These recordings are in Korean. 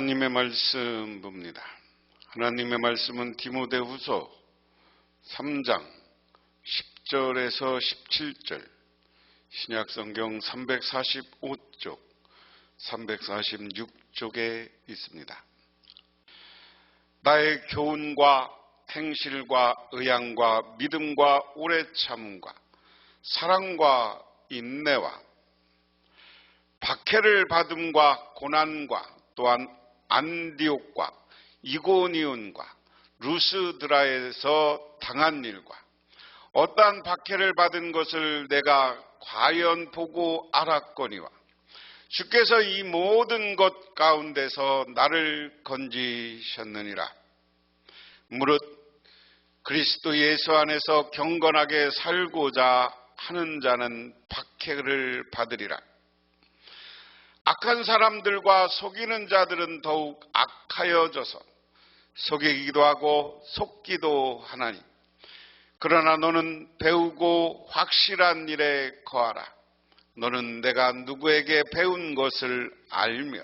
하나님의 말씀 봅니다. 하나님의 말씀은 디모데후서 3장 10절에서 17절, 신약성경 345쪽, 346쪽에 있습니다. 나의 교훈과 행실과 의향과 믿음과 오래 참음과 사랑과 인내와 박해를 받음과 고난과 또한 안디옥과 이고니온과 루스드라에서 당한 일과 어떠한 박해를 받은 것을 내가 과연 보고 알았거니와 주께서 이 모든 것 가운데서 나를 건지셨느니라. 무릇 그리스도 예수 안에서 경건하게 살고자 하는 자는 박해를 받으리라. 악한 사람들과 속이는 자들은 더욱 악하여져서 속이기도 하고 속기도 하나니, 그러나 너는 배우고 확실한 일에 거하라. 너는 내가 누구에게 배운 것을 알며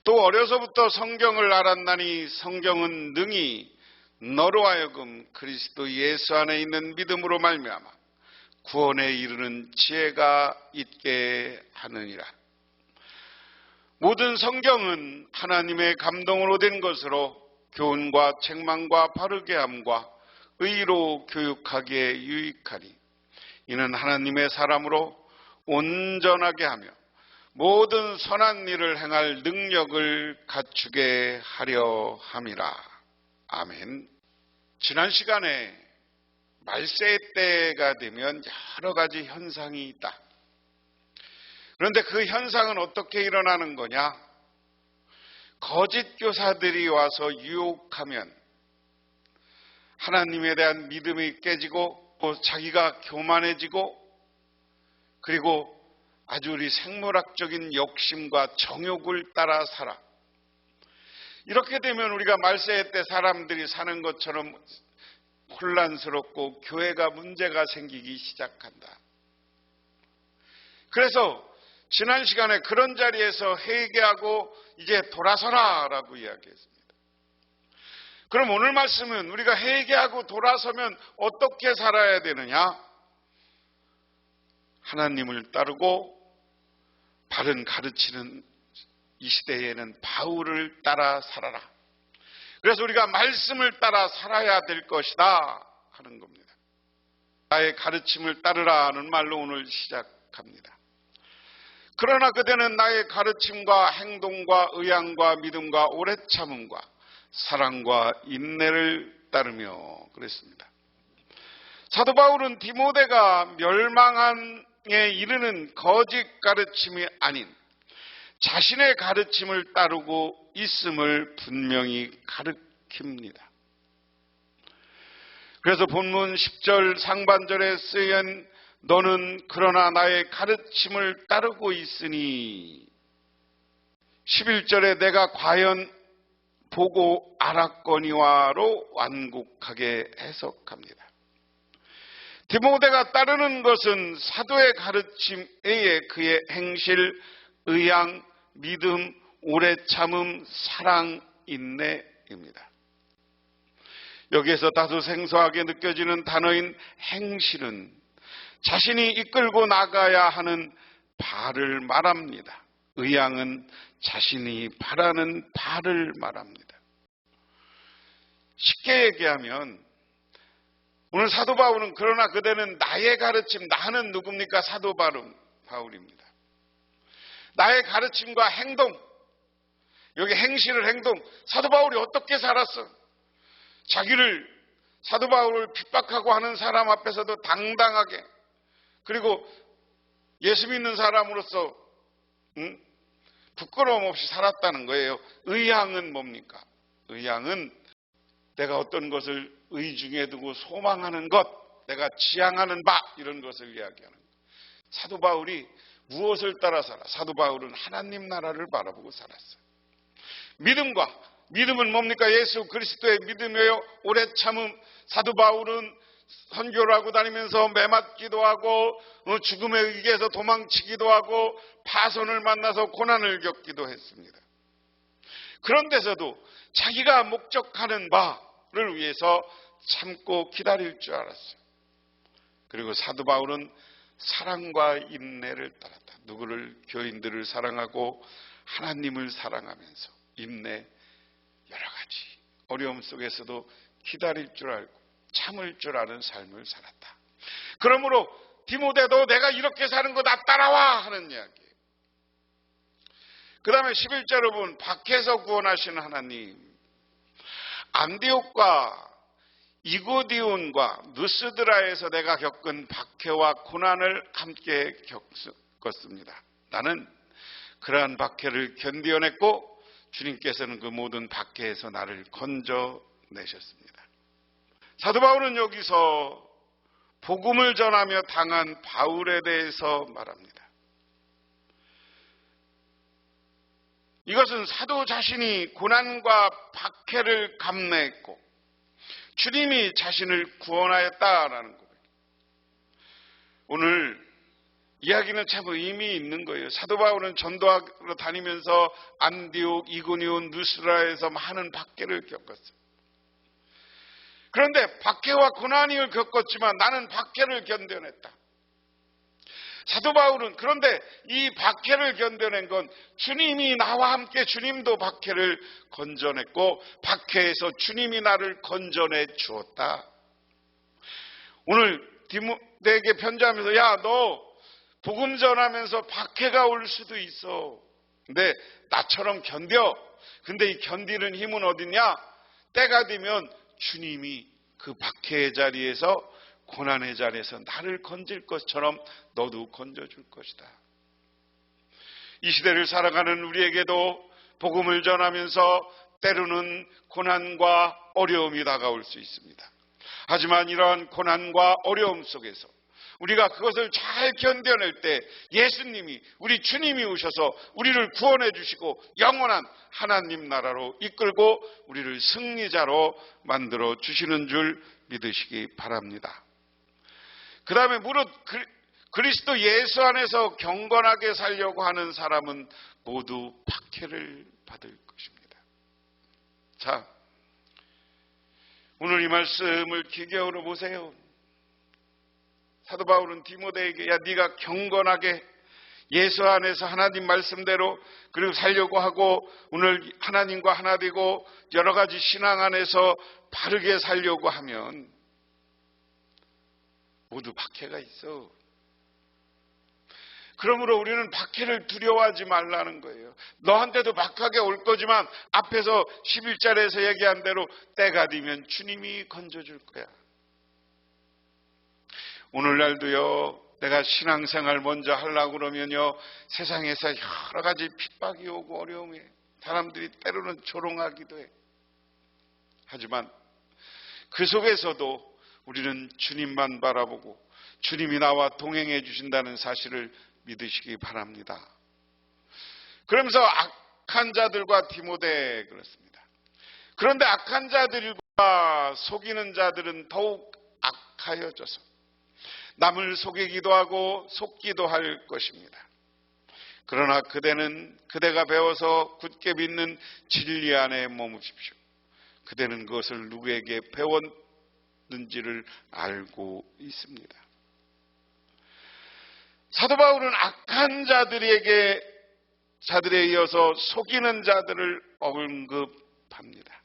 또 어려서부터 성경을 알았나니 성경은 능히 너로 하여금 그리스도 예수 안에 있는 믿음으로 말미암아 구원에 이르는 지혜가 있게 하느니라. 모든 성경은 하나님의 감동으로 된 것으로 교훈과 책망과 바르게 함과 의로 교육하기에 유익하니, 이는 하나님의 사람으로 온전하게 하며 모든 선한 일을 행할 능력을 갖추게 하려 함이라. 아멘. 지난 시간에 말세 때가 되면 여러 가지 현상이 있다. 그런데 그 현상은 어떻게 일어나는 거냐? 거짓 교사들이 와서 유혹하면 하나님에 대한 믿음이 깨지고 또 자기가 교만해지고, 그리고 아주 우리 생물학적인 욕심과 정욕을 따라 살아. 이렇게 되면 우리가 말세 때 사람들이 사는 것처럼 혼란스럽고 교회가 문제가 생기기 시작한다. 그래서 지난 시간에 그런 자리에서 회개하고 이제 돌아서라 라고 이야기했습니다. 그럼 오늘 말씀은 우리가 회개하고 돌아서면 어떻게 살아야 되느냐? 하나님을 따르고 바른 가르치는 이 시대에는 바울을 따라 살아라. 그래서 우리가 말씀을 따라 살아야 될 것이다 하는 겁니다. 나의 가르침을 따르라 하는 말로 오늘 시작합니다. 그러나 그대는 나의 가르침과 행동과 의향과 믿음과 오래 참음과 사랑과 인내를 따르며 그랬습니다. 사도 바울은 디모데가 멸망에 이르는 거짓 가르침이 아닌 자신의 가르침을 따르고 있음을 분명히 가르칩니다. 그래서 본문 10절 상반절에 쓰인 너는 그러나 나의 가르침을 따르고 있으니, 11절에 내가 과연 보고 알았거니와로 완곡하게 해석합니다. 디모데가 따르는 것은 사도의 가르침 외에 그의 행실, 의향, 믿음, 오래 참음, 사랑, 인내입니다. 여기에서 다소 생소하게 느껴지는 단어인 행실은 자신이 이끌고 나가야 하는 바를 말합니다. 의향은 자신이 바라는 바를 말합니다. 쉽게 얘기하면 오늘 사도 바울은 그러나 그대는 나의 가르침, 나는 누굽니까? 사도 바울입니다. 나의 가르침과 행동, 여기 행실을 행동, 사도 바울이 어떻게 살았어? 자기를, 사도 바울을 핍박하고 하는 사람 앞에서도 당당하게, 그리고 예수 믿는 사람으로서 부끄러움 없이 살았다는 거예요. 의향은 뭡니까? 의향은 내가 어떤 것을 의중에 두고 소망하는 것, 내가 지향하는 바, 이런 것을 이야기하는 것. 사도 바울이 무엇을 따라 살아? 사도 바울은 하나님 나라를 바라보고 살았어요. 믿음은 뭡니까? 예수 그리스도의 믿음이에요. 오래 참음. 사도 바울은 선교를 하고 다니면서 매맞기도 하고 죽음에 의해서 도망치기도 하고 파손을 만나서 고난을 겪기도 했습니다. 그런 데서도 자기가 목적하는 바를 위해서 참고 기다릴 줄 알았어요. 그리고 사도 바울은 사랑과 인내를 따랐다. 누구를? 교인들을 사랑하고 하나님을 사랑하면서 인내, 여러 가지 어려움 속에서도 기다릴 줄 알고 참을 줄 아는 삶을 살았다. 그러므로 디모데도 내가 이렇게 사는 거 나 따라와 하는 이야기예요. 그 다음에 11절을 보면 밖에서 구원하시는 하나님, 안디옥과 이고디온과 느스드라에서 내가 겪은 박해와 고난을 함께 겪었습니다. 나는 그러한 박해를 견디어냈고 주님께서는 그 모든 박해에서 나를 건져내셨습니다. 사도 바울은 여기서 복음을 전하며 당한 바울에 대해서 말합니다. 이것은 사도 자신이 고난과 박해를 감내했고 주님이 자신을 구원하였다라는 고백. 오늘 이야기는 참 의미 있는 거예요. 사도 바울은 전도하러 다니면서 안디옥, 이고니온, 느스라에서 많은 박해를 겪었어요. 그런데 박해와 고난을 겪었지만 나는 박해를 견뎌냈다. 사도 바울은 그런데 이 박해를 견뎌낸 건 주님이 나와 함께 주님도 박해를 건져냈고 박해에서 주님이 나를 건져내 주었다. 오늘 디모데에게 편지하면서 야, 너 복음 전하면서 박해가 올 수도 있어. 근데 나처럼 견뎌. 근데 이 견디는 힘은 어딨냐? 때가 되면 주님이 그 박해의 자리에서 고난의 자리에서 나를 건질 것처럼 너도 건져줄 것이다. 이 시대를 살아가는 우리에게도 복음을 전하면서 때로는 고난과 어려움이 다가올 수 있습니다. 하지만 이러한 고난과 어려움 속에서 우리가 그것을 잘 견뎌낼 때 예수님이, 우리 주님이 오셔서 우리를 구원해 주시고 영원한 하나님 나라로 이끌고 우리를 승리자로 만들어 주시는 줄 믿으시기 바랍니다. 그 다음에 무릇 그리스도 예수 안에서 경건하게 살려고 하는 사람은 모두 박해를 받을 것입니다. 자, 오늘 이 말씀을 기계어로 보세요. 사도 바울은 디모데에게 야, 네가 경건하게 예수 안에서 하나님 말씀대로 그리고 살려고 하고 오늘 하나님과 하나 되고 여러 가지 신앙 안에서 바르게 살려고 하면 모두 박해가 있어. 그러므로 우리는 박해를 두려워하지 말라는 거예요. 너한테도 박하게 올 거지만 앞에서 11절에서 얘기한 대로 때가 되면 주님이 건져줄 거야. 오늘날도요, 내가 신앙생활 먼저 하려고 그러면요, 세상에서 여러 가지 핍박이 오고 어려움이, 사람들이 때로는 조롱하기도 해. 하지만 그 속에서도 우리는 주님만 바라보고 주님이 나와 동행해 주신다는 사실을 믿으시기 바랍니다. 그러면서 악한 자들과 디모데 그렇습니다. 그런데 악한 자들과 속이는 자들은 더욱 악하여져서 남을 속이기도 하고 속기도 할 것입니다. 그러나 그대가 배워서 굳게 믿는 진리 안에 머무십시오. 그대는 그것을 누구에게 배웠는지를 알고 있습니다. 사도 바울은 악한 자들에 이어서 속이는 자들을 언급합니다.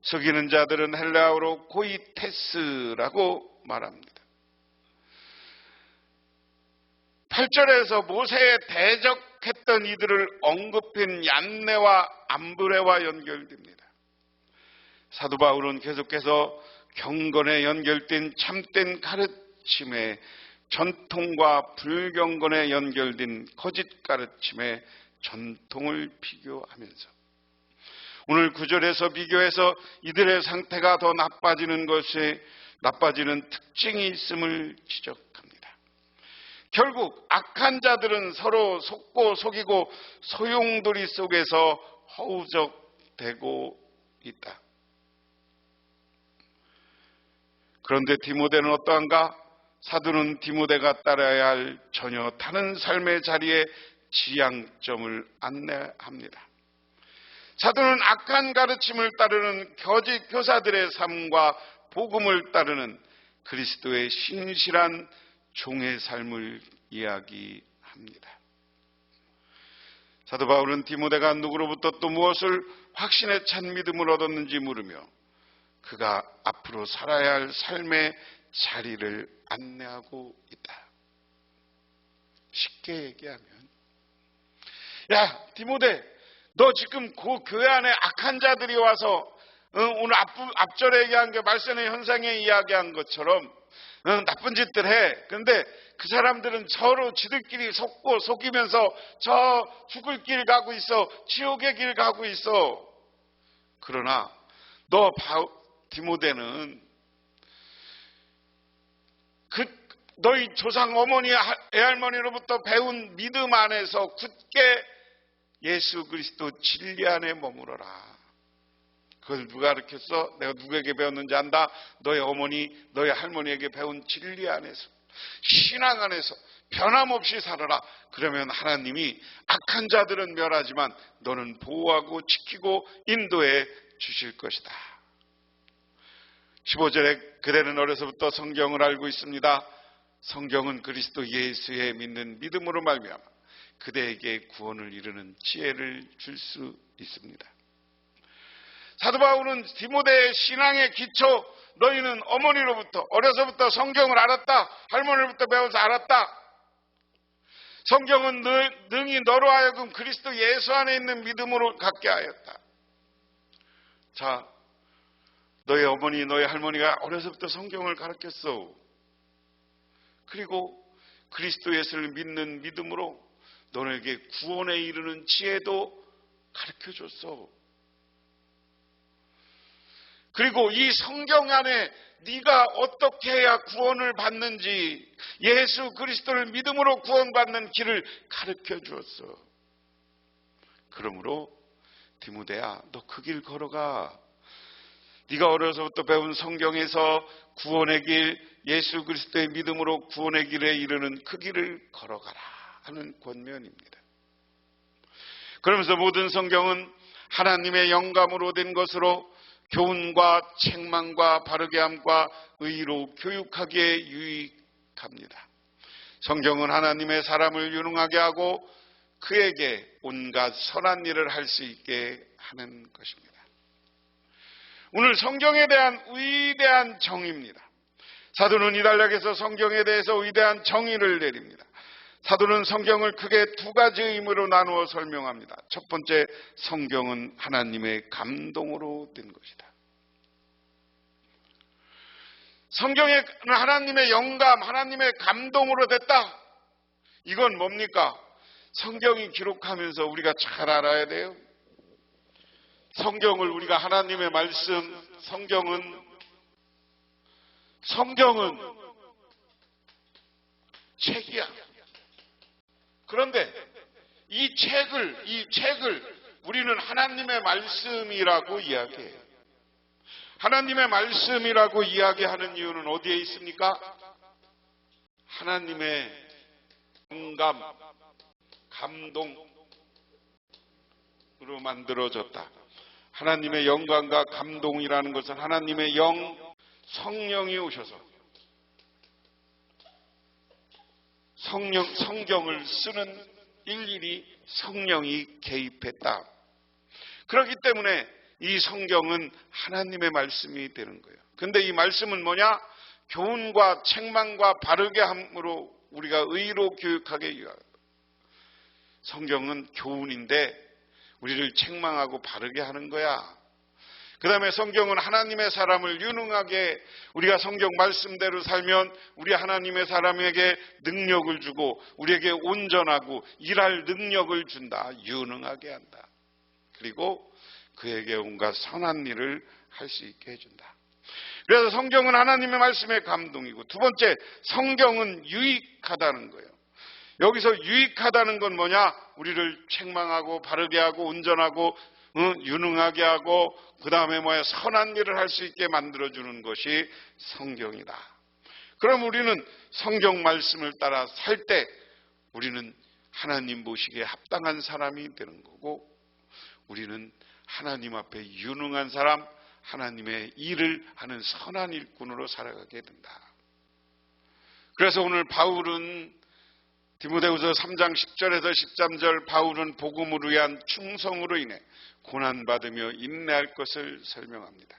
속이는 자들은 헬라어로 고이테스라고 말합니다. 8절에서 모세에 대적했던 이들을 언급한 얀네와 암브레와 연결됩니다. 사도 바울은 계속해서 경건에 연결된 참된 가르침에 전통과 불경건에 연결된 거짓 가르침의 전통을 비교하면서 오늘 9절에서 비교해서 이들의 상태가 더 나빠지는 특징이 있음을 지적합니다. 결국 악한 자들은 서로 속고 속이고 소용돌이 속에서 허우적대고 있다. 그런데 디모데는 어떠한가? 사도는 디모데가 따라야 할 전혀 다른 삶의 자리에 지향점을 안내합니다. 사도는 악한 가르침을 따르는 거짓 교사들의 삶과 복음을 따르는 그리스도의 신실한 종의 삶을 이야기합니다. 사도 바울은 디모데가 누구로부터 또 무엇을 확신에 찬 믿음을 얻었는지 물으며 그가 앞으로 살아야 할 삶의 자리를 안내하고 있다. 쉽게 얘기하면, 야 디모데, 너 지금 그 교회 안에 악한 자들이 와서 오늘 앞절에 얘기한 게 말씀의 현상에 이야기한 것처럼 나쁜 짓들 해. 근데 그 사람들은 서로 지들끼리 속이면서 저 죽을 길 가고 있어. 지옥의 길 가고 있어. 그러나 너 디모데는 너희 조상 어머니 애할머니로부터 배운 믿음 안에서 굳게 예수 그리스도 진리 안에 머무러라. 그걸 누가 가르쳤어? 내가 누구에게 배웠는지 안다. 너희 어머니, 너희 할머니에게 배운 진리 안에서, 신앙 안에서 변함없이 살아라. 그러면 하나님이 악한 자들은 멸하지만 너는 보호하고 지키고 인도해 주실 것이다. 15절에 그대는 어려서부터 성경을 알고 있습니다. 성경은 그리스도 예수에 믿는 믿음으로 말미암아 그대에게 구원을 이루는 지혜를 줄 수 있습니다. 사도 바울은 디모데의 신앙의 기초, 너희는 어머니로부터 어려서부터 성경을 알았다. 할머니로부터 배워서 알았다. 성경은 능히 너로 하여금 그리스도 예수 안에 있는 믿음으로 갖게 하였다. 자, 너희 어머니, 너희 할머니가 어려서부터 성경을 가르쳤어. 그리고 그리스도 예수를 믿는 믿음으로 너에게 구원에 이르는 지혜도 가르쳐줬어. 그리고 이 성경 안에 네가 어떻게 해야 구원을 받는지, 예수 그리스도를 믿음으로 구원받는 길을 가르쳐 주었어. 그러므로 디모데야, 너 그 길 걸어가. 네가 어려서부터 배운 성경에서 구원의 길, 예수 그리스도의 믿음으로 구원의 길에 이르는 그 길을 걸어가라 하는 권면입니다. 그러면서 모든 성경은 하나님의 영감으로 된 것으로 교훈과 책망과 바르게 함과 의로 교육하기에 유익합니다. 성경은 하나님의 사람을 유능하게 하고 그에게 온갖 선한 일을 할 수 있게 하는 것입니다. 오늘 성경에 대한 위대한 정의입니다. 사도는 이 단락에서 성경에 대해서 위대한 정의를 내립니다. 사도는 성경을 크게 두 가지 의미로 나누어 설명합니다. 첫 번째, 성경은 하나님의 감동으로 된 것이다. 성경은 하나님의 영감, 하나님의 감동으로 됐다. 이건 뭡니까? 성경이 기록하면서 우리가 잘 알아야 돼요. 성경을 우리가 하나님의 말씀, 성경은 책이야. 그런데 이 책을 우리는 하나님의 말씀이라고 이야기해요. 하나님의 말씀이라고 이야기하는 이유는 어디에 있습니까? 하나님의 영감, 감동으로 만들어졌다. 하나님의 영감과 감동이라는 것은 하나님의 성령이 오셔서 성경을 쓰는 일일이 성령이 개입했다. 그렇기 때문에 이 성경은 하나님의 말씀이 되는 거예요. 근데 이 말씀은 뭐냐? 교훈과 책망과 바르게 함으로 우리가 의로 교육하게 유하다. 성경은 교훈인데 우리를 책망하고 바르게 하는 거야. 그 다음에 성경은 하나님의 사람을 유능하게, 우리가 성경 말씀대로 살면 우리 하나님의 사람에게 능력을 주고 우리에게 온전하고 일할 능력을 준다. 유능하게 한다. 그리고 그에게 온갖 선한 일을 할 수 있게 해준다. 그래서 성경은 하나님의 말씀의 감동이고, 두 번째, 성경은 유익하다는 거예요. 여기서 유익하다는 건 뭐냐? 우리를 책망하고 바르게 하고 온전하고 유능하게 하고 그 다음에 선한 일을 할 수 있게 만들어주는 것이 성경이다. 그럼 우리는 성경 말씀을 따라 살 때 우리는 하나님 보시기에 합당한 사람이 되는 거고, 우리는 하나님 앞에 유능한 사람, 하나님의 일을 하는 선한 일꾼으로 살아가게 된다. 그래서 오늘 바울은 디모데후서 3장 10절에서 13절 바울은 복음을 위한 충성으로 인해 고난받으며 인내할 것을 설명합니다.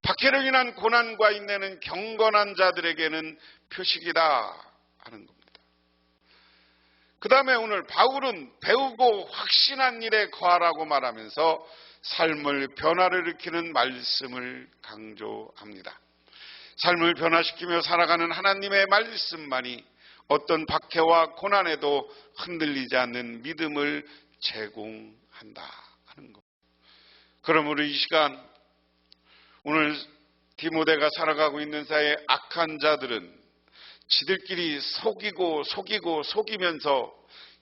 박해로 인한 고난과 인내는 경건한 자들에게는 표식이다 하는 겁니다. 그 다음에 오늘 바울은 배우고 확신한 일에 거하라고 말하면서 삶을 변화를 일으키는 말씀을 강조합니다. 삶을 변화시키며 살아가는 하나님의 말씀만이 어떤 박해와 고난에도 흔들리지 않는 믿음을 제공한다 하는 것. 그러므로 이 시간 오늘 디모데가 살아가고 있는 사이에 악한 자들은 지들끼리 속이면서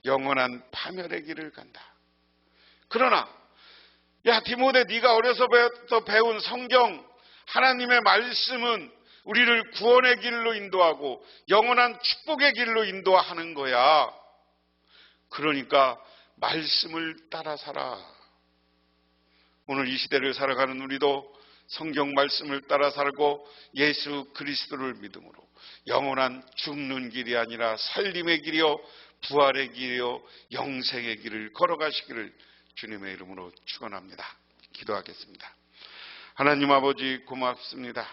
영원한 파멸의 길을 간다. 그러나 야 디모데, 네가 어려서부터 배운 성경 하나님의 말씀은 우리를 구원의 길로 인도하고 영원한 축복의 길로 인도하는 거야. 그러니까 말씀을 따라 살아. 오늘 이 시대를 살아가는 우리도 성경 말씀을 따라 살고 예수 그리스도를 믿음으로 영원한 죽는 길이 아니라 살림의 길이요 부활의 길이요 영생의 길을 걸어가시기를 주님의 이름으로 축원합니다. 기도하겠습니다. 하나님 아버지 고맙습니다.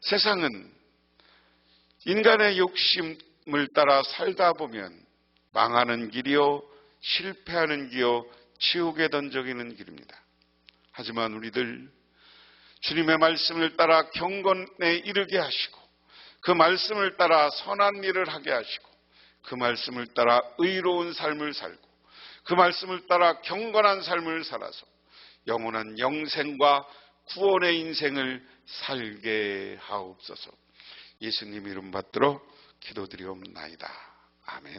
세상은 인간의 욕심을 따라 살다 보면 망하는 길이요 실패하는 길이요 지옥에 던져지는 길입니다. 하지만 우리들 주님의 말씀을 따라 경건에 이르게 하시고 그 말씀을 따라 선한 일을 하게 하시고 그 말씀을 따라 의로운 삶을 살고 그 말씀을 따라 경건한 삶을 살아서 영원한 영생과 구원의 인생을 살게 하옵소서. 예수님 이름 받들어 기도드리옵나이다. 아멘.